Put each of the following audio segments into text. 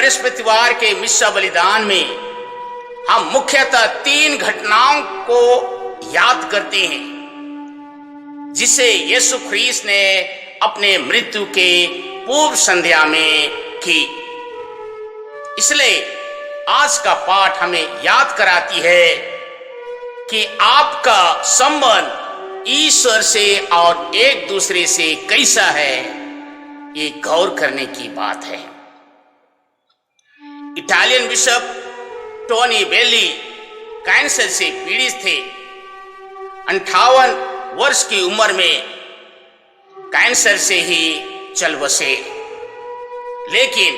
बृहस्पतिवार के मिस्सा बलिदान में हम मुख्यतः 3 घटनाओं को याद करते हैं जिसे यीशु ख्रीस्त ने अपने मृत्यु के पूर्व संध्या में की। इसलिए आज का पाठ हमें याद कराती है कि आपका संबंध ईश्वर से और एक दूसरे से कैसा है, ये गौर करने की बात है। इटालियन बिशप टोनी बेली कैंसर से पीड़ित थे। 58 वर्ष की उम्र में कैंसर से ही चल बसे, लेकिन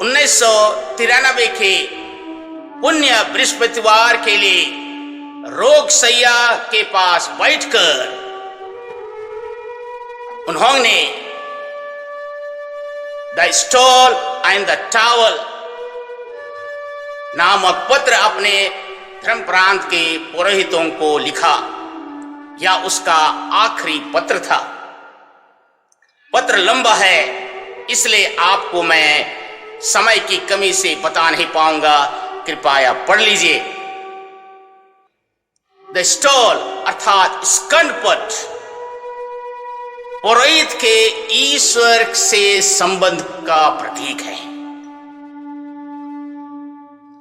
1993 के पुण्य बृहस्पतिवार के लिए रोग सैया के पास बैठकर उन्होंने the stall and the towel नामक पत्र अपने धर्म प्रांत के पुरोहितों को लिखा। यह उसका आखिरी पत्र था। पत्र लंबा है, इसलिए आपको मैं समय की कमी से बता नहीं पाऊंगा, कृपया पढ़ लीजिए। द स्टॉल अर्थात स्कंदपट पुरोहित के ईश्वर से संबंध का प्रतीक है,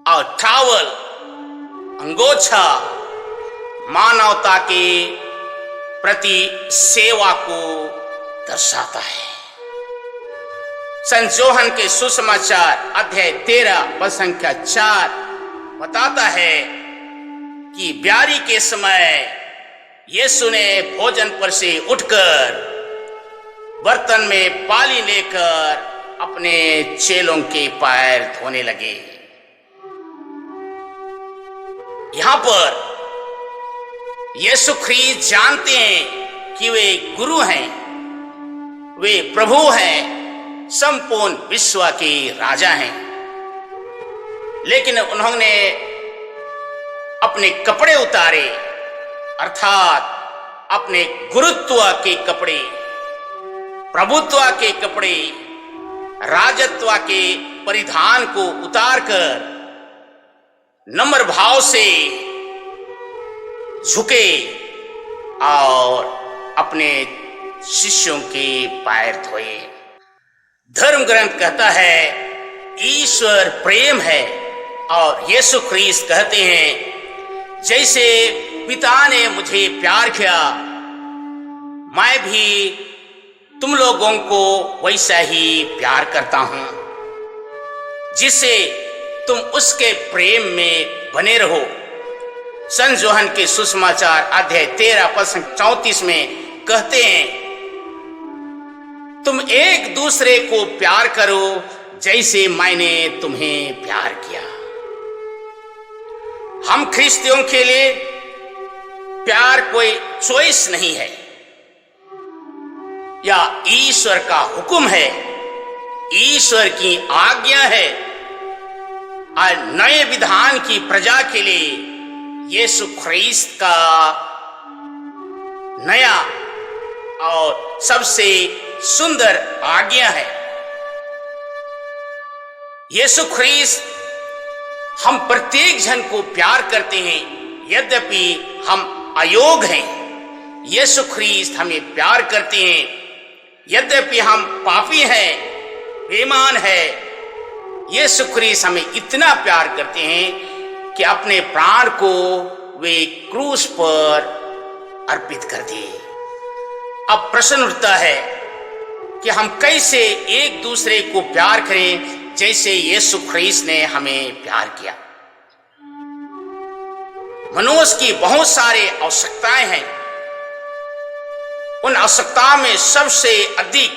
और टॉवल अंगोछा मानवता के प्रति सेवा को दर्शाता है। संत जोहन के सुसमाचार अध्याय 13 पद संख्या 4 बताता है कि ब्यारी के समय यीशु ने भोजन पर से उठकर बर्तन में पानी लेकर अपने चेलों के पैर धोने लगे। यहां पर यीशु ख्रीस्त जानते हैं कि वे गुरु हैं, वे प्रभु हैं, संपूर्ण विश्व के राजा हैं, लेकिन उन्होंने अपने कपड़े उतारे, अर्थात अपने गुरुत्व के कपड़े, प्रभुत्व के कपड़े, राजत्व के परिधान को उतारकर नम्र भाव से झुके और अपने शिष्यों के पैर धोए। धर्म ग्रंथ कहता है ईश्वर प्रेम है, और यीशु ख्रीस्त कहते हैं जैसे पिता ने मुझे प्यार किया, मैं भी तुम लोगों को वैसा ही प्यार करता हूं, जिससे तुम उसके प्रेम में बने रहो। संत जोहन के सुसमाचार अध्याय 13 पद 34 में कहते हैं तुम एक दूसरे को प्यार करो जैसे मैंने तुम्हें प्यार किया। हम ख्रिस्तियों के लिए प्यार कोई चॉइस नहीं है, या ईश्वर का हुक्म है, ईश्वर की आज्ञा है, और नए विधान की प्रजा के लिए यीशु ख्रीस्त का नया और सबसे सुंदर आज्ञा है। यीशु ख्रीस्त हम प्रत्येक जन को प्यार करते हैं, यद्यपि हम अयोग्य हैं। यीशु ख्रीस्त हमें प्यार करते हैं, यद्यपि हम पापी हैं, बेईमान हैं। यीशु ख्रीस्त हमें इतना प्यार करते हैं कि अपने प्राण को वे क्रूस पर अर्पित कर दिए। अब प्रश्न उठता है कि हम कैसे एक दूसरे को प्यार करें जैसे यीशु ख्रीस्त ने हमें प्यार किया। मनुष्य की बहुत सारी आवश्यकताएं हैं। उन आवश्यकताओं में सबसे अधिक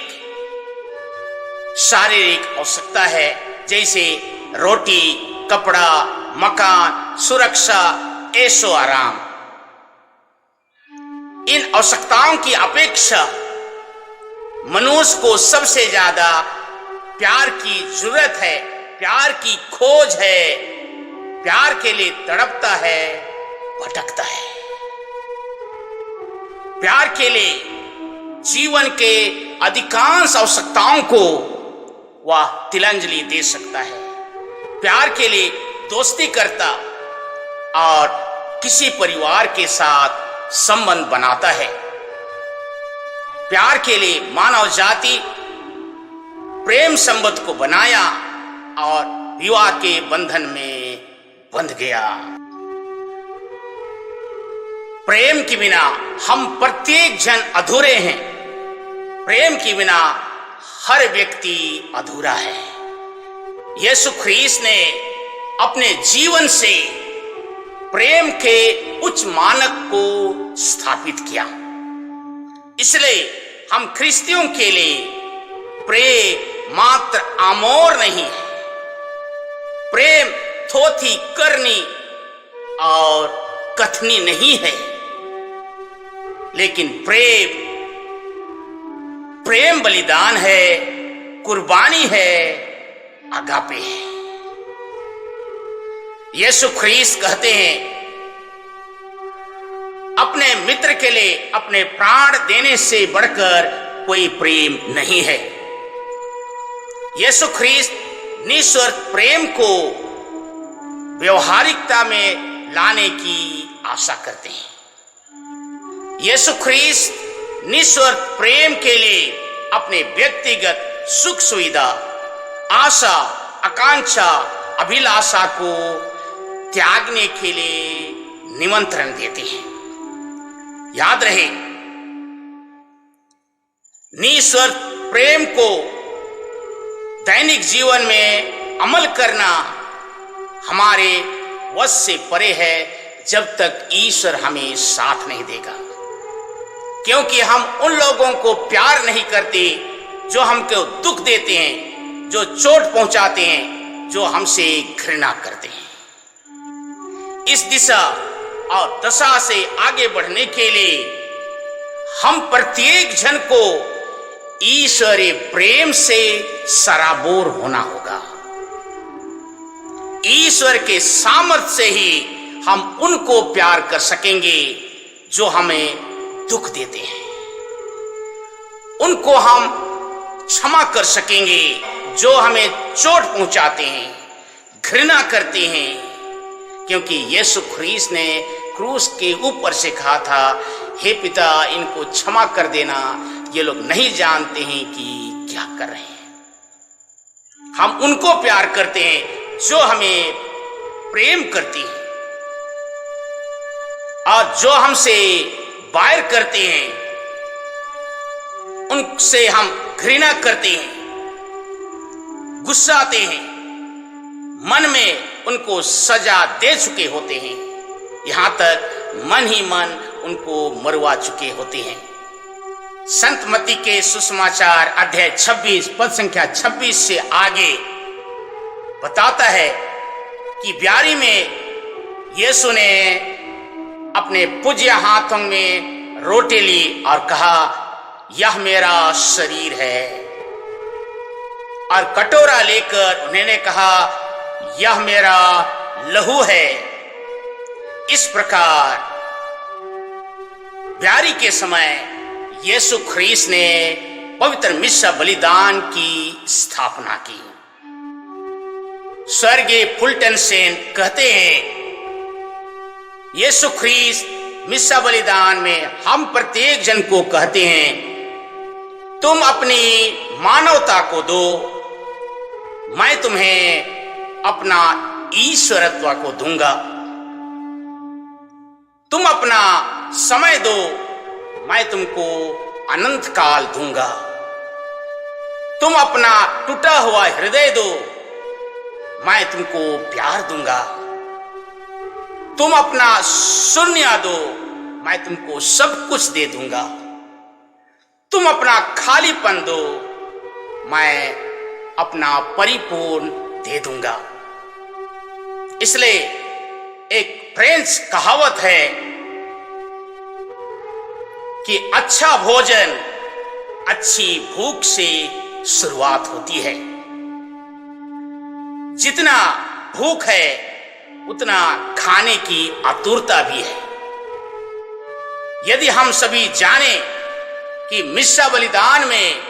शारीरिक आवश्यकता है, जैसे रोटी, कपड़ा, मकान, सुरक्षा, ऐशो आराम। इन आवश्यकताओं की अपेक्षा मनुष्य को सबसे ज्यादा प्यार की जरूरत है, प्यार की खोज है, प्यार के लिए तड़पता है, भटकता है। प्यार के लिए जीवन के अधिकांश आवश्यकताओं को वह तिलांजलि दे सकता है, प्यार के लिए दोस्ती करता और किसी परिवार के साथ संबंध बनाता है। प्यार के लिए मानव जाति प्रेम संबंध को बनाया और विवाह के बंधन में बंध गया। प्रेम के बिना हम प्रत्येक जन अधूरे हैं। प्रेम के बिना हर व्यक्ति अधूरा है। यीशु ख्रीस्त ने अपने जीवन से प्रेम के उच्च मानक को स्थापित किया। इसलिए हम ख्रिस्तियों के लिए प्रेम मात्र आमोर नहीं है, प्रेम थोथी करनी और कथनी नहीं है, लेकिन प्रेम बलिदान है, कुर्बानी है, अगापे है। यीशु ख्रीस्त कहते हैं, अपने मित्र के लिए अपने प्राण देने से बढ़कर कोई प्रेम नहीं है। यीशु ख्रीस्त निस्वार्थ प्रेम को व्यवहारिकता में लाने की आशा करते हैं। यीशु ख्रीस्त निस्वार्थ प्रेम के लिए अपने व्यक्तिगत सुख सुविधा, आशा, आकांक्षा, अभिलाषा को त्यागने के लिए निमंत्रण देते हैं। याद रहे, निस्वार्थ प्रेम को दैनिक जीवन में अमल करना हमारे वश से परे है, जब तक ईश्वर हमें साथ नहीं देगा। क्योंकि हम उन लोगों को प्यार नहीं करते जो हमको दुख देते हैं, जो चोट पहुंचाते हैं, जो हमसे घृणा करते हैं। इस दिशा और दशा से आगे बढ़ने के लिए हम प्रत्येक जन को ईश्वरीय प्रेम से सराबोर होना होगा। ईश्वर के सामर्थ्य से ही हम उनको प्यार कर सकेंगे जो हमें दुख देते हैं। उनको हम क्षमा कर सकेंगे जो हमें चोट पहुंचाते हैं, घृणा करते हैं। क्योंकि यीशु ख्रीस्त ने क्रूस के ऊपर से कहा था, हे पिता, इनको क्षमा कर देना, ये लोग नहीं जानते हैं कि क्या कर रहे हैं। हम उनको प्यार करते हैं जो हमें प्रेम करती हैं, और जो हमसे बैर करते हैं उनसे हम घृणा करते हैं, गुस्साते हैं, मन में उनको सजा दे चुके होते हैं, यहां तक मन ही मन उनको मरवा चुके होते हैं। संत मत्ती के सुसमाचार अध्याय 26 पद संख्या 26 से आगे बताता है कि ब्यारी में यीशु ने अपने पूज्य हाथों में रोटी ली और कहा, यह मेरा शरीर है। और कटोरा लेकर उन्होंने कहा, यह मेरा लहू है। इस प्रकार ब्यारी के समय यीशु ख्रीस्त ने पवित्र मिस्सा बलिदान की स्थापना की। स्वर्गीय फुलटन सेन कहते हैं, यीशु ख्रीस्त मिस्सा बलिदान में हम प्रत्येक जन को कहते हैं, तुम अपनी मानवता को दो, मैं तुम्हें अपना ईश्वरत्व को दूंगा। तुम अपना समय दो, मैं तुमको अनंत काल दूंगा। तुम अपना टूटा हुआ हृदय दो, मैं तुमको प्यार दूंगा। तुम अपना शून्य दो, मैं तुमको सब कुछ दे दूंगा। तुम अपना खालीपन दो, मैं अपना परिपूर्ण दे दूंगा। इसलिए एक फ्रेंच कहावत है कि अच्छा भोजन अच्छी भूख से शुरुआत होती है। जितना भूख है उतना खाने की आतुरता भी है। यदि हम सभी जाने कि मिस्सा बलिदान में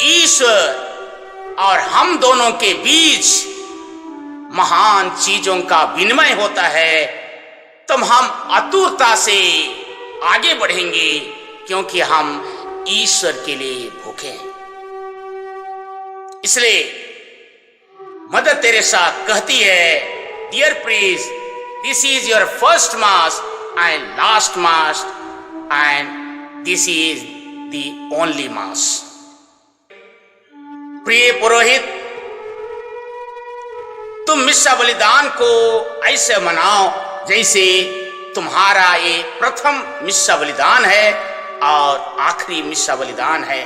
ईश्वर और हम दोनों के बीच महान चीजों का विनिमय होता है, तब हम आतुरता से आगे बढ़ेंगे, क्योंकि हम ईश्वर के लिए भूखे हैं। इसलिए मदर तेरेसा कहती है, dear priest, this is your first mass and last mass and this is the only mass. प्रिय पुरोहित, तुम मिस्सा बलिदान को ऐसे मनाओ जैसे तुम्हारा ये प्रथम मिस्सा बलिदान है और आखिरी मिस्सा बलिदान है,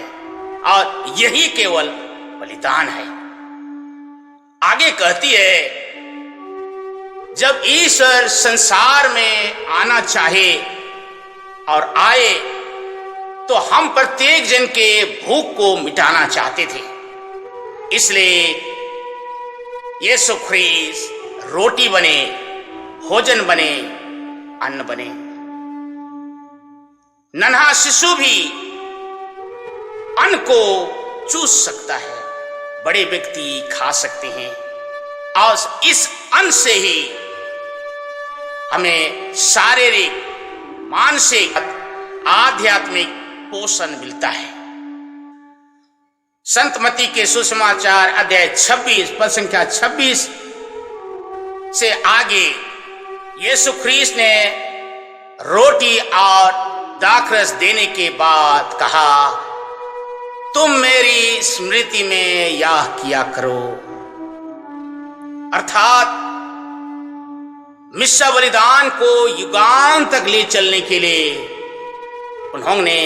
और यही केवल बलिदान है। आगे कहती है, जब ईश्वर संसार में आना चाहे और आए तो हम प्रत्येक जन के भूख को मिटाना चाहते थे। इसलिए यीशु ख्रीस्त रोटी बने, भोजन बने, अन्न बने। नन्हा शिशु भी अन्न को चूस सकता है, बड़े व्यक्ति खा सकते हैं, और इस अन्न से ही हमें शारीरिक, मानसिक, आध्यात्मिक पोषण मिलता है। संत मत्ती के सुसमाचार अध्याय 26 पद संख्या 26 से आगे यीशु ख्रीस्त ने रोटी और दाखरस देने के बाद कहा, तुम मेरी स्मृति में यह किया करो। अर्थात मिस्सा बलिदान को युगांत तक ले चलने के लिए उन्होंने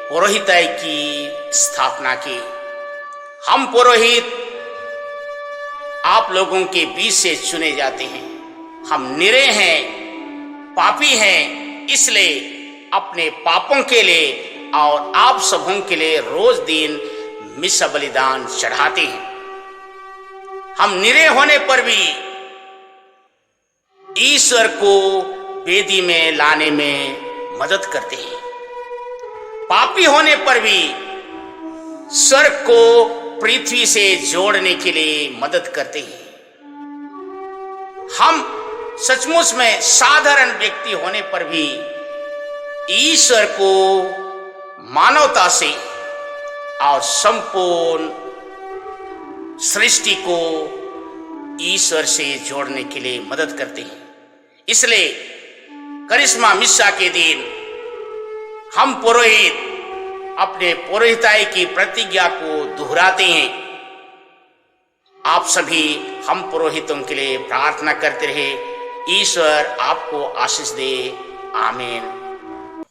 पुरोहिताई की स्थापना की। हम पुरोहित आप लोगों के बीच से चुने जाते हैं। हम निरे हैं, पापी हैं, इसलिए अपने पापों के लिए और आप सबों के लिए रोज दिन मिस्सा बलिदान चढ़ाते हैं। हम निरे होने पर भी ईश्वर को वेदी में लाने में मदद करते हैं। पापी होने पर भी स्वर्ग को पृथ्वी से जोड़ने के लिए मदद करते हैं। हम सचमुच में साधारण व्यक्ति होने पर भी ईश्वर को मानवता से और संपूर्ण सृष्टि को ईश्वर से जोड़ने के लिए मदद करते हैं। इसलिए करिश्मा मिस्सा के दिन हम पुरोहित अपने पुरोहिताई की प्रतिज्ञा को दोहराते हैं। आप सभी हम पुरोहितों के लिए प्रार्थना करते रहे। ईश्वर आपको आशीष दे। आमीन।